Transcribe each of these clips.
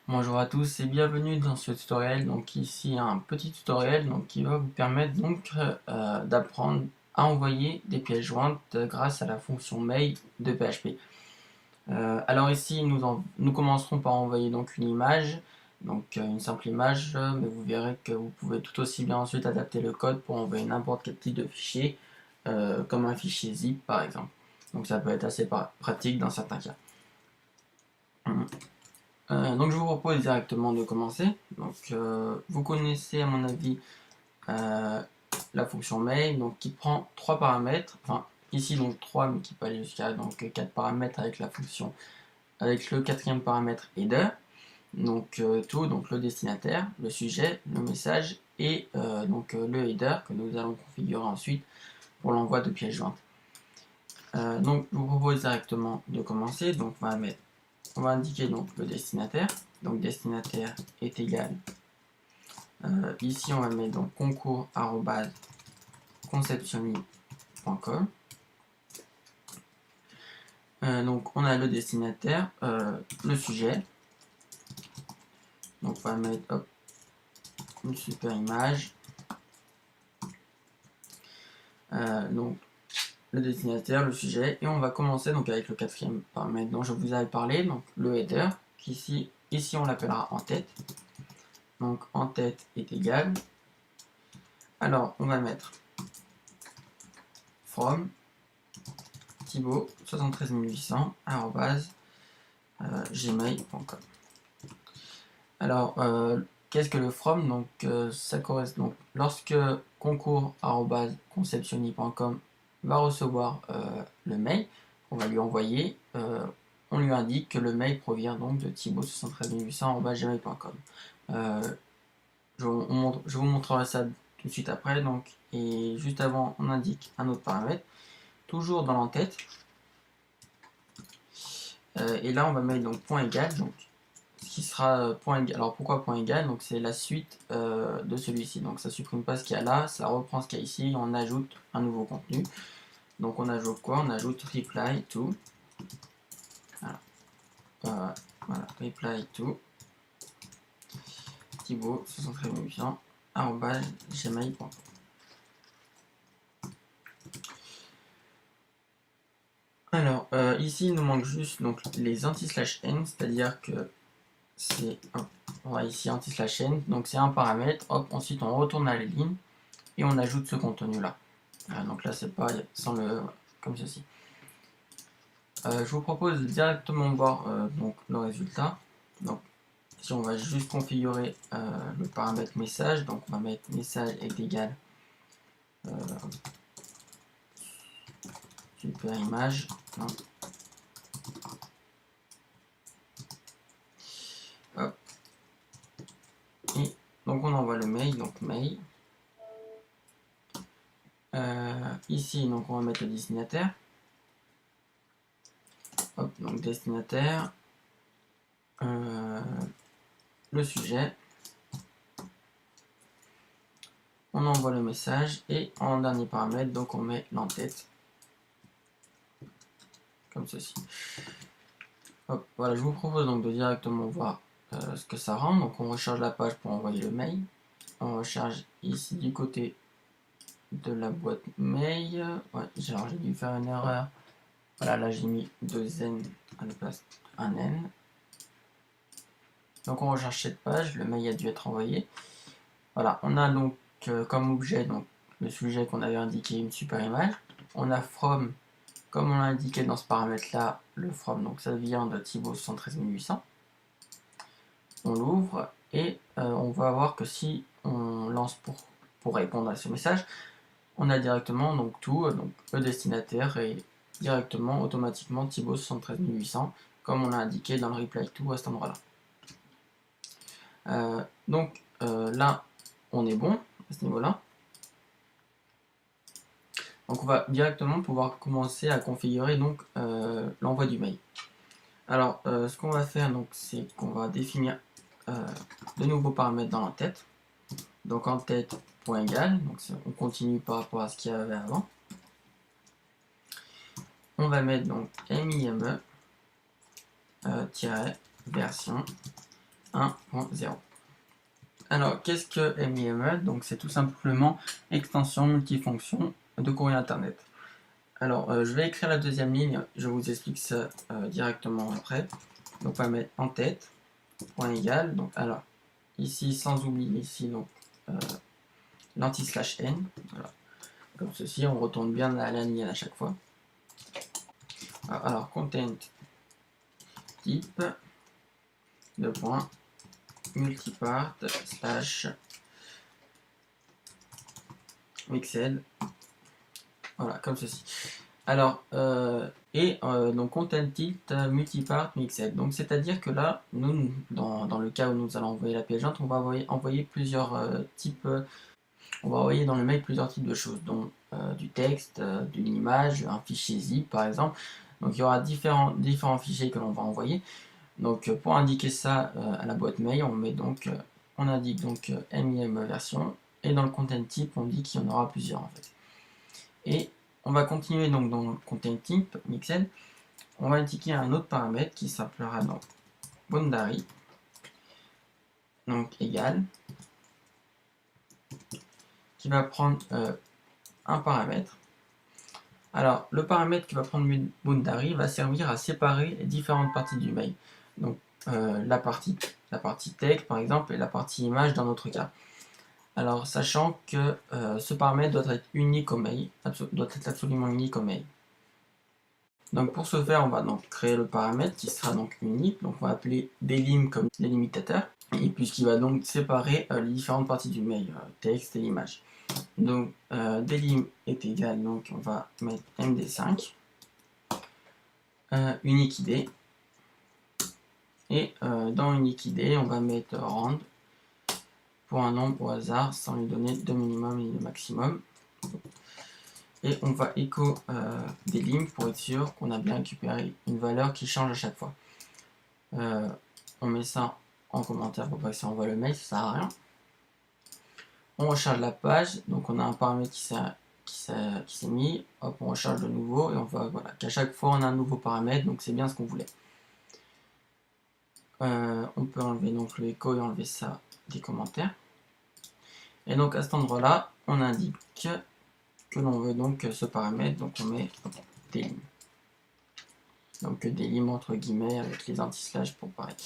Bonjour à tous et bienvenue dans ce tutoriel. Donc ici un petit tutoriel qui va vous permettre d'apprendre à envoyer des pièces jointes grâce à la fonction mail de PHP. Alors ici nous commencerons par envoyer donc une image, une simple image, mais vous verrez que vous pouvez tout aussi bien ensuite adapter le code pour envoyer n'importe quel type de fichier, comme un fichier zip par exemple. Donc ça peut être assez pratique dans certains cas. Donc je vous propose directement de commencer. Vous connaissez à mon avis euh, la fonction main, qui prend trois paramètres, enfin ici donc 3 mais qui peut aller jusqu'à 4 paramètres avec la fonction, avec le quatrième paramètre header. Donc le destinataire, le sujet, le message et le header que nous allons configurer ensuite pour l'envoi de pièces jointes. Donc je vous propose directement de commencer. Donc on va indiquer donc le destinataire. Donc destinataire est égal. Ici on va mettre donc concours@conceptiony.com. Donc on a le destinataire, le sujet. Donc on va mettre une super image. Donc le destinataire, le sujet, et on va commencer donc avec le quatrième paramètre dont je vous avais parlé, donc le header, qui ici on l'appellera en tête. Donc en tête est égal. Alors on va mettre from Thibaut 73800 @gmail.com. Alors qu'est-ce que le from? Ça correspond donc lorsque concours@conceptiony.com va recevoir le mail, on va lui envoyer, on lui indique que le mail provient donc de thibaut73800 je vous montrerai ça tout de suite après. Et juste avant, on indique un autre paramètre, toujours dans l'entête. Et là, on va mettre donc point égal, ce qui sera point égal. Alors pourquoi point égal? Donc c'est la suite de celui-ci. Donc ça supprime pas ce qu'il y a là, ça reprend ce qu'il y a ici, on ajoute un nouveau contenu. Donc on ajoute quoi? On ajoute reply to. Voilà, reply to Thibaut 63800 @gmail.com. Alors ici il nous manque juste les anti/n, c'est-à-dire que c'est on va ici anti/n, donc c'est un paramètre, ensuite on retourne à la ligne et on ajoute ce contenu là. Donc là c'est pas sans le comme ceci. Je vous propose de directement voir le résultat. Donc si on va juste configurer le paramètre message, donc on va mettre message est égal super image. Hop. Et donc on envoie le mail, mail. Ici donc on va mettre le destinataire. Donc destinataire, le sujet, on envoie le message et en dernier paramètre donc on met l'entête comme ceci. Voilà, je vous propose donc de directement voir ce que ça rend. Donc on recharge la page pour envoyer le mail, on recharge ici du côté de la boîte mail. J'ai dû faire une erreur. Voilà, là j'ai mis 2 N à la place d'un N. Donc on recherche cette page, le mail a dû être envoyé. Voilà, on a donc comme objet le sujet qu'on avait indiqué, une super image. On a from, comme on l'a indiqué dans ce paramètre là, le from, donc ça vient de Thibaut 713800. On l'ouvre et on va voir que si on lance pour répondre à ce message, on a directement tout, le destinataire et directement automatiquement Thibaut 713800 comme on l'a indiqué dans le reply to à cet endroit là. Là on est bon à ce niveau là. Donc on va directement pouvoir commencer à configurer l'envoi du mail. Alors ce qu'on va faire c'est qu'on va définir de nouveaux paramètres dans l'entête. Donc en tête point égal, on continue par rapport à ce qu'il y avait avant. On va mettre mime version 1.0. Alors, qu'est-ce que MIME? Donc, c'est tout simplement extension multifonction de courrier internet. Alors, je vais écrire la deuxième ligne, je vous explique ça directement après. Donc, on va mettre en tête, point égal. Donc, alors, ici, sans oublier ici, donc, l'anti/n. Voilà. Comme ceci, on retourne bien à la ligne à chaque fois. Alors, content type, deux points, multipart slash mixed. Voilà, comme ceci. Alors, donc content type multipart mixed. Donc, c'est-à-dire que là, nous, dans le cas où nous allons envoyer la pièce jointe, on va envoyer plusieurs types. On va envoyer dans le mail plusieurs types de choses, dont du texte, d'une image, un fichier zip par exemple. Donc il y aura différents fichiers que l'on va envoyer. Donc pour indiquer ça à la boîte mail, on indique donc MIM version, et dans le content type, on dit qu'il y en aura plusieurs en fait. Et on va continuer donc dans le content type mixed. On va indiquer un autre paramètre qui s'appellera donc boundary, donc égal, qui va prendre un paramètre. Alors, le paramètre qui va prendre boundary va servir à séparer les différentes parties du mail. Donc, la partie texte, par exemple, et la partie image dans notre cas. Alors, sachant que ce paramètre doit être unique au mail, doit être absolument unique au mail. Donc, pour ce faire, on va donc créer le paramètre qui sera donc unique. Donc, on va appeler delim comme délimitateur, et puisqu'il va donc séparer les différentes parties du mail, texte et image. Donc, delim est égal, donc on va mettre md5, unique id, et dans unique id, on va mettre rand pour un nombre au hasard sans lui donner de minimum et de maximum. Et on va echo delim pour être sûr qu'on a bien récupéré une valeur qui change à chaque fois. On met ça en commentaire pour pas que ça envoie le mail, ça sert à rien. On recharge la page, donc on a un paramètre qui s'est mis, hop, on recharge de nouveau et on voit voilà, qu'à chaque fois on a un nouveau paramètre, donc c'est bien ce qu'on voulait. On peut enlever donc le echo et enlever ça des commentaires. Et donc à cet endroit-là, on indique que l'on veut donc ce paramètre, donc on met delim. Donc delim entre guillemets avec les anti-slash pour pareil.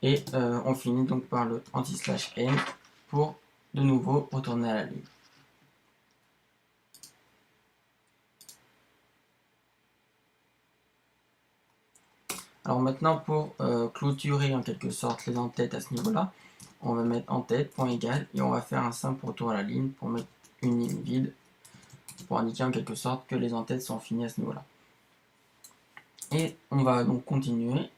Et on finit donc par le anti/n pour de nouveau retourner à la ligne. Alors maintenant pour clôturer en quelque sorte les en-têtes à ce niveau-là, on va mettre en-tête, point égal, et on va faire un simple retour à la ligne pour mettre une ligne vide, pour indiquer en quelque sorte que les en-têtes sont finies à ce niveau-là. Et on va donc continuer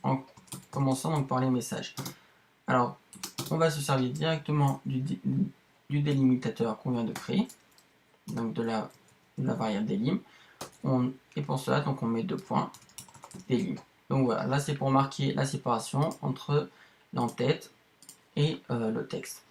en commençant donc par les messages. Alors, on va se servir directement du délimitateur qu'on vient de créer, donc de la variable delim. Et pour cela, donc on met deux points, delim. Donc voilà, là c'est pour marquer la séparation entre l'en-tête et le texte.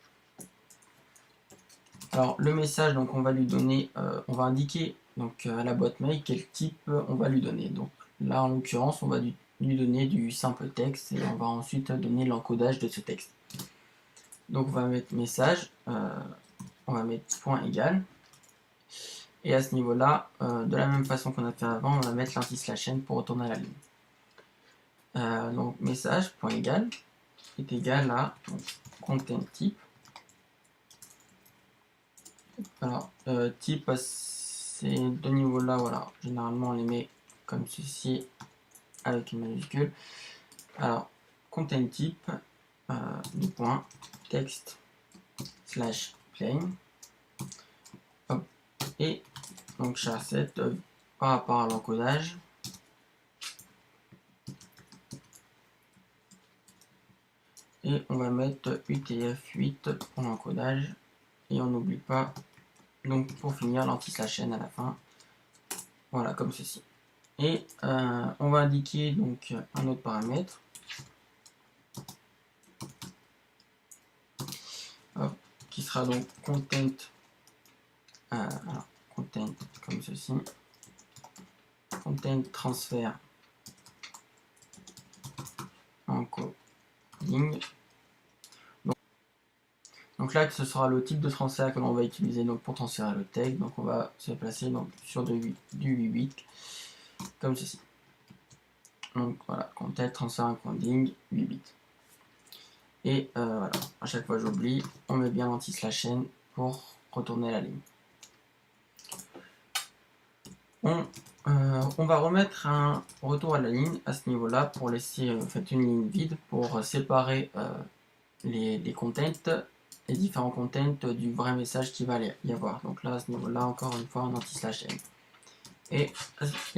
Alors le message, donc on va lui donner, on va indiquer donc à la boîte mail quel type on va lui donner. Donc là en l'occurrence, on va lui donner du simple texte et on va ensuite donner l'encodage de ce texte. Donc on va mettre message, on va mettre point égal. Et à ce niveau-là, de la même façon qu'on a fait avant, on va mettre l'anti/n pour retourner à la ligne. Donc message point égal est égal à donc, content type. Alors type, ces deux niveaux-là, voilà, généralement on les met comme ceci avec une majuscule. Alors content type du point texte slash plain. Hop. Et donc char7 par rapport à l'encodage. Et on va mettre UTF-8 pour l'encodage. Et on n'oublie pas, donc pour finir, l'anti/n à la fin. Voilà, comme ceci. Et on va indiquer donc un autre paramètre. Hop, qui sera donc content. Alors, content comme ceci. Content transfert encodage. encoding. Donc là, ce sera le type de transfert que l'on va utiliser donc, pour transférer le texte. Donc on va se placer donc, sur du 8 bits, comme ceci. Donc voilà, content, transfert, encoding, 8 bits. Et voilà, à chaque fois j'oublie, on met bien l'anti-slash n pour retourner la ligne. On va remettre un retour à la ligne à ce niveau-là pour laisser en fait, une ligne vide pour séparer les contents, les différents contents du vrai message qui va y avoir. Donc là, à ce niveau-là, encore une fois, un anti-slash n. Et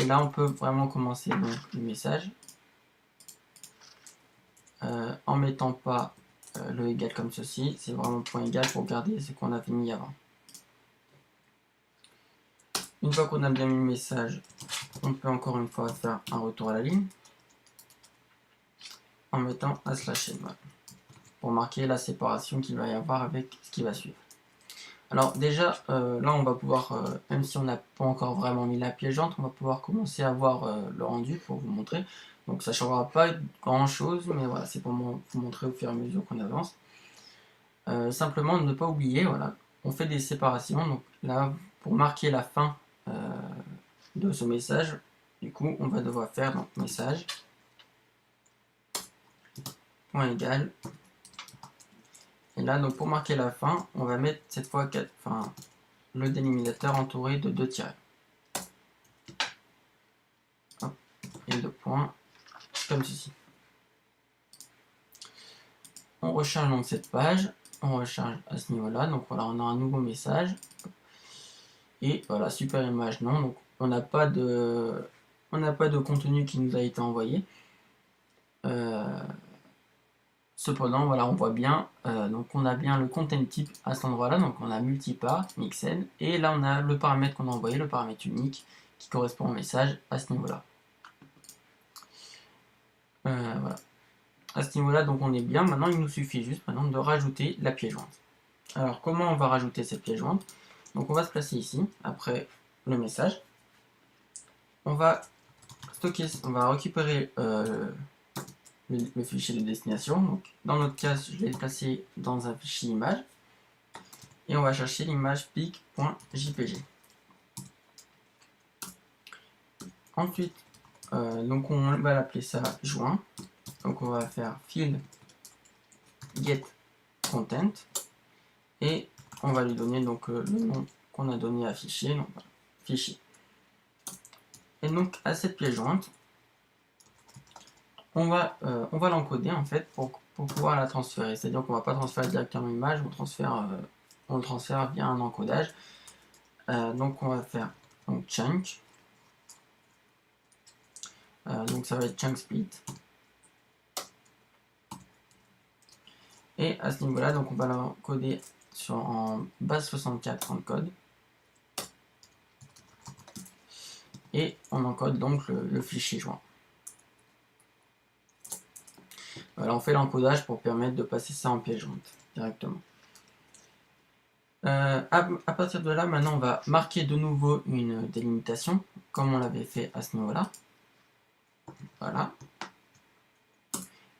là, on peut vraiment commencer donc, le message en mettant pas le égal comme ceci. C'est vraiment point égal pour garder ce qu'on avait mis avant. Une fois qu'on a bien mis le message, on peut encore une fois faire un retour à la ligne en mettant un slash n pour marquer la séparation qu'il va y avoir avec ce qui va suivre. Alors déjà, là on va pouvoir, même si on n'a pas encore vraiment mis la pièce jointe, on va pouvoir commencer à voir le rendu pour vous montrer. Donc ça ne changera pas grand chose, mais voilà, c'est pour vous montrer au fur et à mesure qu'on avance. Simplement ne pas oublier, voilà, on fait des séparations. Donc là, pour marquer la fin de ce message, du coup on va devoir faire donc message point égal. Et là, donc pour marquer la fin, on va mettre cette fois le délimitateur entouré de 2 tirets. Hop, et 2 points, comme ceci. On recharge donc cette page, on recharge à ce niveau-là, donc voilà, on a un nouveau message. Et voilà, super image, non, donc on n'a pas de contenu qui nous a été envoyé. Cependant, voilà, on voit bien, donc on a bien le content type à cet endroit-là, donc on a multipart, mixn, et là on a le paramètre qu'on a envoyé, le paramètre unique, qui correspond au message à ce niveau-là. Voilà. À ce niveau-là, donc on est bien. Maintenant, il nous suffit juste maintenant de rajouter la pièce jointe. Alors, comment on va rajouter cette pièce jointe? Donc, on va se placer ici, après le message. On va stocker, on va récupérer le fichier de destination. Donc, dans notre cas, je l'ai placé dans un fichier image. Et on va chercher l'image pic.jpg. Ensuite, donc on va l'appeler ça joint. Donc on va faire field get content et on va lui donner donc le nom qu'on a donné à fichier, donc fichier. Et donc à cette pièce jointe, on va l'encoder en fait pour pouvoir la transférer. C'est-à-dire qu'on va pas transférer directement l'image, on le transfère via un encodage. Donc on va faire donc chunk. Donc ça va être chunk split. Et à ce niveau-là, donc on va l'encoder en base 64 en code. Et on encode donc le fichier joint. Voilà, on fait l'encodage pour permettre de passer ça en pièce jointe directement. À partir de là, maintenant on va marquer de nouveau une délimitation, comme on l'avait fait à ce niveau-là. Voilà.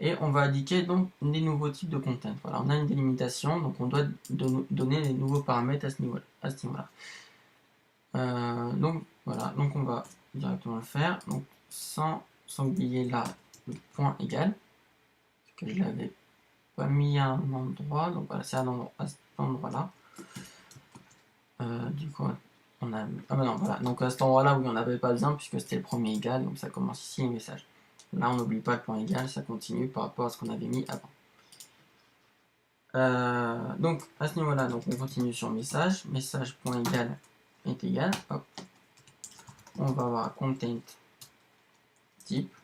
Et on va indiquer donc des nouveaux types de content. Voilà, on a une délimitation, donc on doit donner les nouveaux paramètres à ce niveau-là. Donc voilà, donc on va directement le faire, donc sans oublier là le point égal, parce que je l'avais pas mis à un endroit, donc voilà, c'est à cet endroit-là. Du coup, on a... Ah bah non, voilà, donc à cet endroit-là où il n'y en avait pas besoin, puisque c'était le premier égal, donc ça commence ici les messages. Là, on n'oublie pas le point égal, ça continue par rapport à ce qu'on avait mis avant. Donc à ce niveau-là, donc on continue sur message, message.égal est égal, hop. On va avoir content type.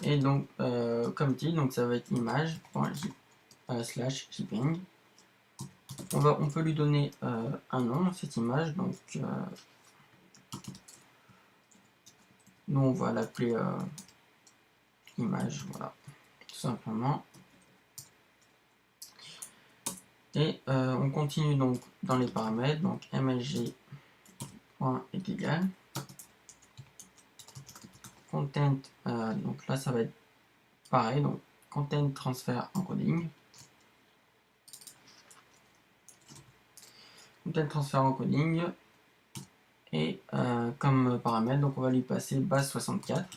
Et donc, comme dit, donc ça va être image.jping. On peut lui donner un nom à cette image, donc nous on va l'appeler image, voilà, tout simplement. Et on continue donc dans les paramètres, donc mlg.est égal. content, donc là ça va être pareil, donc content transfer encoding. Content transfer encoding. Et comme paramètre, donc on va lui passer base 64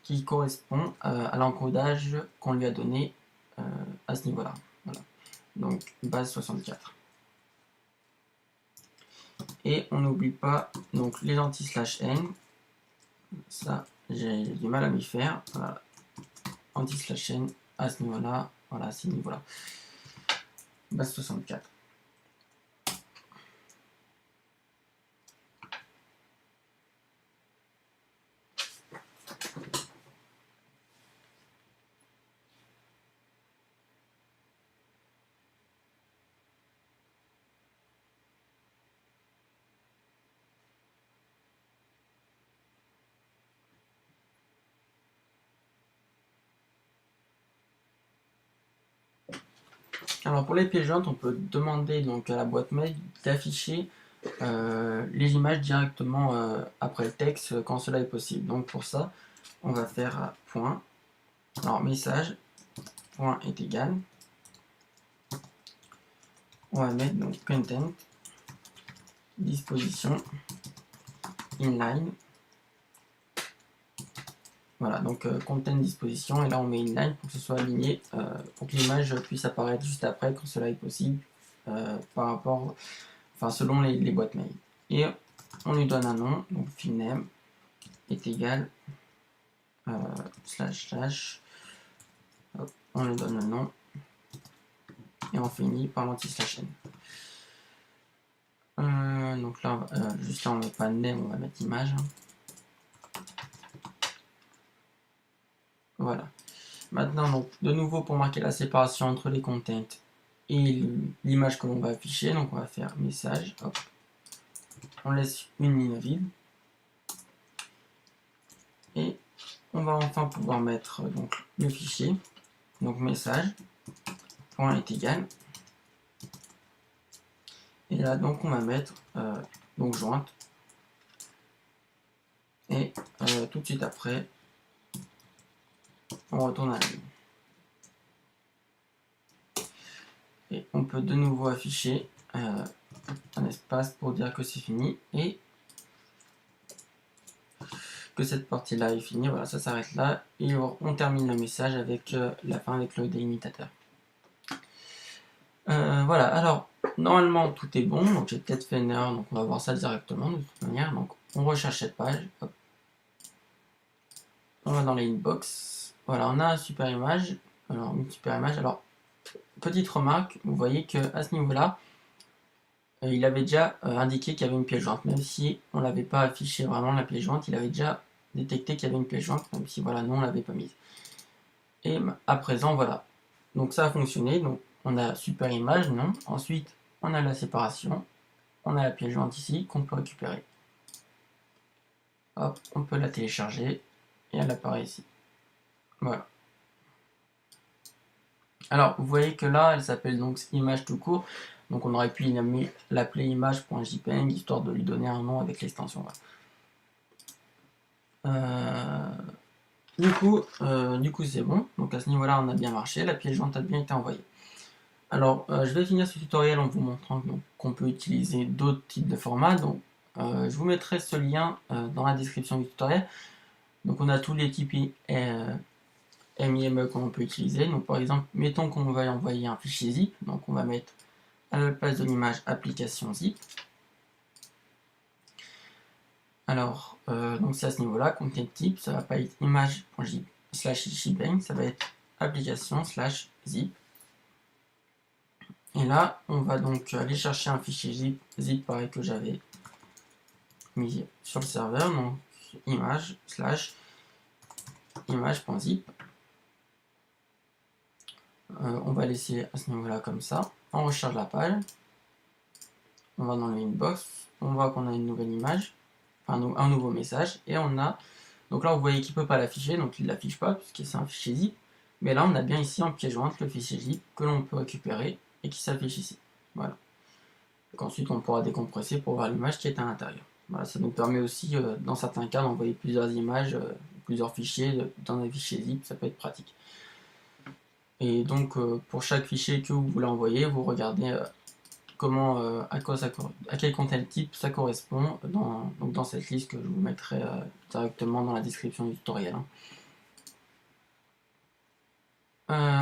qui correspond à l'encodage qu'on lui a donné à ce niveau-là. Voilà. Donc base 64. Et on n'oublie pas donc les anti/n. Ça, j'ai du mal à m'y faire. Voilà. Anti/n à ce niveau-là. Voilà, à ce niveau-là. Base 64. Alors pour les pièces jointes, on peut demander donc à la boîte mail d'afficher les images directement après le texte quand cela est possible. Donc pour ça, on va faire point. Alors message point est égal. On va mettre donc content disposition inline. Voilà, donc content disposition, et là on met inline pour que ce soit aligné, pour que l'image puisse apparaître juste après quand cela est possible, par rapport, enfin selon les boîtes mail. Et on lui donne un nom, donc filename est égal //, on lui donne le nom, et on finit par l'anti/n. Donc là, juste là on met pas name, on va mettre image. Voilà. Maintenant, donc, de nouveau, pour marquer la séparation entre les contents et l'image que l'on va afficher, donc on va faire message, hop. On laisse une ligne vide. Et on va enfin pouvoir mettre donc, le fichier, donc message, point est égal. Et là, donc, on va mettre donc jointe. Et tout de suite après, on retourne à la ligne. Et on peut de nouveau afficher un espace pour dire que c'est fini et que cette partie-là est finie. Voilà, ça s'arrête là et on termine le message avec la fin, avec le délimitateur. Voilà, alors normalement tout est bon, donc j'ai peut-être fait une erreur, donc on va voir ça directement de toute manière. Donc on recherche cette page, hop. On va dans les inbox, voilà, on a une super image. Alors petite remarque, vous voyez que à ce niveau-là, il avait déjà indiqué qu'il y avait une pièce jointe, même si on l'avait pas affiché vraiment la pièce jointe, il avait déjà détecté qu'il y avait une pièce jointe, même si voilà, nous on l'avait pas mise. Et à présent, voilà, donc ça a fonctionné, donc on a super image, non. Ensuite, on a la séparation, on a la pièce jointe ici qu'on peut récupérer. Hop, on peut la télécharger et elle apparaît ici. Voilà. Alors, vous voyez que là, elle s'appelle donc image tout court. Donc, on aurait pu l'appeler image.jpeg histoire de lui donner un nom avec l'extension. Du coup, c'est bon. Donc, à ce niveau-là, on a bien marché. La pièce jointe a bien été envoyée. Alors, je vais finir ce tutoriel en vous montrant qu'on peut utiliser d'autres types de formats. Donc, je vous mettrai ce lien dans la description du tutoriel. Donc, on a tous les types MIME qu'on peut utiliser. Donc, par exemple, mettons qu'on va envoyer un fichier zip. Donc, on va mettre à la place de l'image application zip. Alors, donc c'est à ce niveau-là, content type, ça va pas être image.jpeg, ça va être application/zip. Et là, on va donc aller chercher un fichier zip pareil que j'avais mis sur le serveur, donc image/image.zip. On va laisser à ce niveau-là comme ça. On recharge la page. On va dans le inbox. On voit qu'on a une nouvelle image, enfin un nouveau message. Et on a, donc là vous voyez qu'il ne peut pas l'afficher, donc il ne l'affiche pas puisque c'est un fichier zip. Mais là on a bien ici en pièce jointe le fichier zip que l'on peut récupérer et qui s'affiche ici. Voilà. Donc ensuite on pourra décompresser pour voir l'image qui est à l'intérieur. Voilà, ça nous permet aussi, dans certains cas, d'envoyer plusieurs images, plusieurs fichiers dans un fichier zip, ça peut être pratique. Et donc, pour chaque fichier que vous voulez envoyer, vous regardez comment, à quel content type ça correspond donc dans cette liste que je vous mettrai directement dans la description du tutoriel, hein.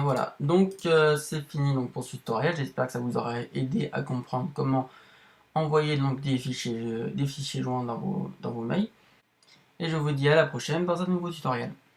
Voilà, donc c'est fini donc, pour ce tutoriel. J'espère que ça vous aura aidé à comprendre comment envoyer donc, des fichiers joints dans vos mails. Et je vous dis à la prochaine dans un nouveau tutoriel.